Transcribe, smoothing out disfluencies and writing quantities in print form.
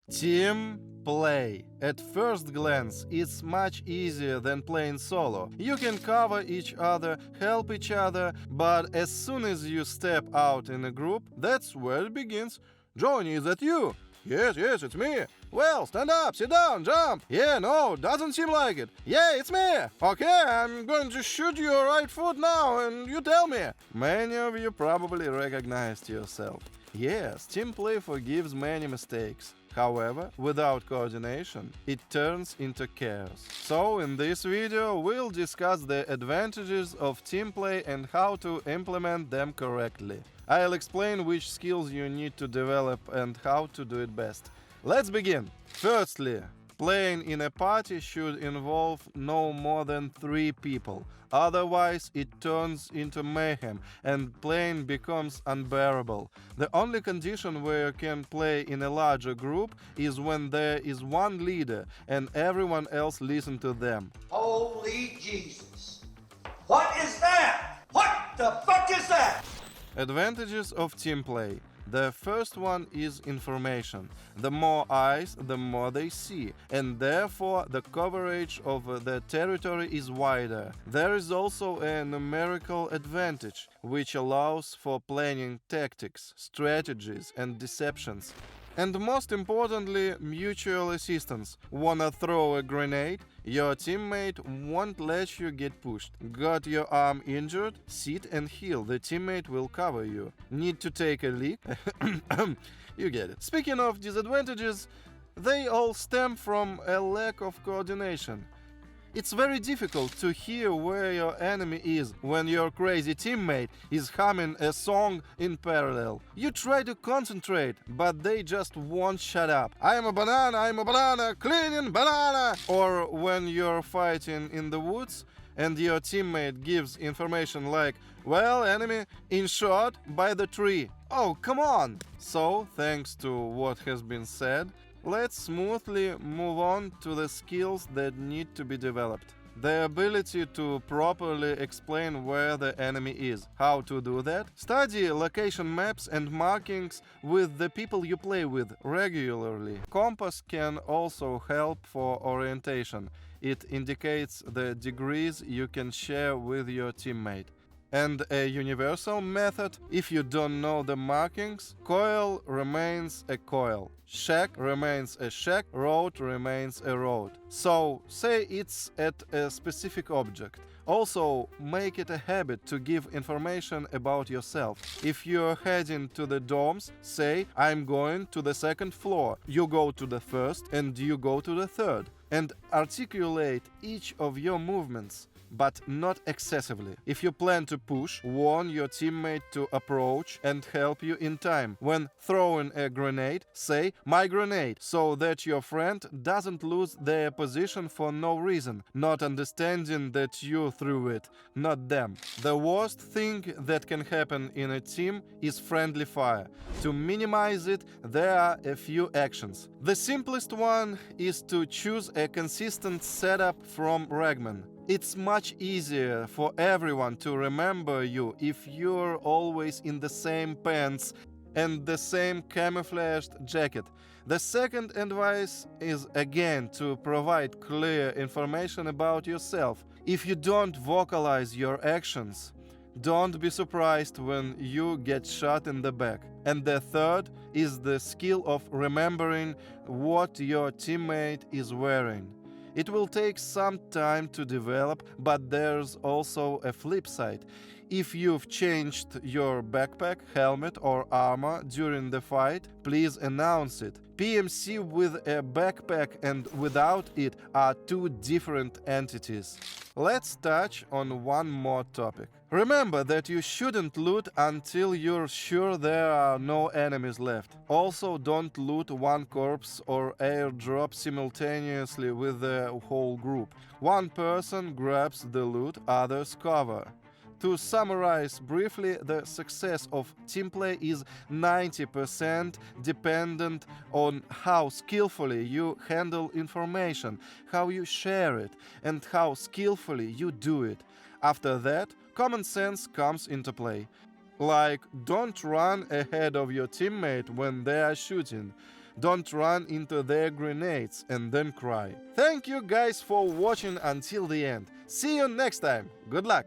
Team play. At first glance, it's much easier than playing solo. You can cover each other, help each other, but as soon as you step out in a group, that's where it begins. Johnny, is that you? Yes, it's me. Well, stand up, sit down, jump. Yeah, no, doesn't seem like it. Yeah, it's me. Okay, I'm going to shoot your right foot now and you tell me. Many of you probably recognized yourself. Yes, team play forgives many mistakes. However, without coordination, it turns into chaos. So, in this video, we'll discuss the advantages of team play and how to implement them correctly. I'll explain which skills you need to develop and how to do it best. Let's begin! Firstly, playing in a party should involve no more than 3 people. Otherwise, it turns into mayhem and playing becomes unbearable. The only condition where you can play in a larger group is when there is one leader and everyone else listen to them. Holy Jesus! What is that? What the fuck is that? Advantages of team play. The first one is information. The more eyes, the more they see, and therefore the coverage of the territory is wider. There is also a numerical advantage, which allows for planning tactics, strategies, and deceptions. And most importantly, mutual assistance. Wanna throw a grenade? Your teammate won't let you get pushed. Got your arm injured? Sit and heal. The teammate will cover you. Need to take a leak? You get it. Speaking of disadvantages, they all stem from a lack of coordination. It's very difficult to hear where your enemy is when your crazy teammate is humming a song in parallel. You try to concentrate, but they just won't shut up. I'm a banana, cleaning banana! Or when you're fighting in the woods and your teammate gives information like, well, enemy, in shot, by the tree. Oh, come on! So, thanks to what has been said, let's smoothly move on to the skills that need to be developed. The ability to properly explain where the enemy is. How to do that? Study location maps and markings with the people you play with regularly. Compass can also help for orientation. It indicates the degrees you can share with your teammate. And a universal method, if you don't know the markings, coil remains a coil, shack remains a shack, road remains a road. So, say it's at a specific object. Also, make it a habit to give information about yourself. If you're heading to the dorms, say, I'm going to the 2nd floor, you go to the 1st and you go to the 3rd. And articulate each of your movements, but not excessively. If you plan to push, warn your teammate to approach and help you in time. When throwing a grenade, say, my grenade, so that your friend doesn't lose their position for no reason, not understanding that you threw it, not them. The worst thing that can happen in a team is friendly fire. To minimize it, there are a few actions. The simplest one is to choose a consistent setup from Ragman. It's much easier for everyone to remember you if you're always in the same pants and the same camouflaged jacket. The second advice is again to provide clear information about yourself. If you don't vocalize your actions, don't be surprised when you get shot in the back. And the third is the skill of remembering what your teammate is wearing. It will take some time to develop, but there's also a flip side. If you've changed your backpack, helmet or armor during the fight, please announce it. PMC with a backpack and without it are 2 different entities. Let's touch on one more topic. Remember that you shouldn't loot until you're sure there are no enemies left. Also, don't loot one corpse or airdrop simultaneously with the whole group. One person grabs the loot, others cover. To summarize briefly, the success of team play is 90% dependent on how skillfully you handle information, how you share it, and how skillfully you do it. After that, common sense comes into play. Like, don't run ahead of your teammate when they are shooting. Don't run into their grenades and then cry. Thank you guys for watching until the end. See you next time. Good luck!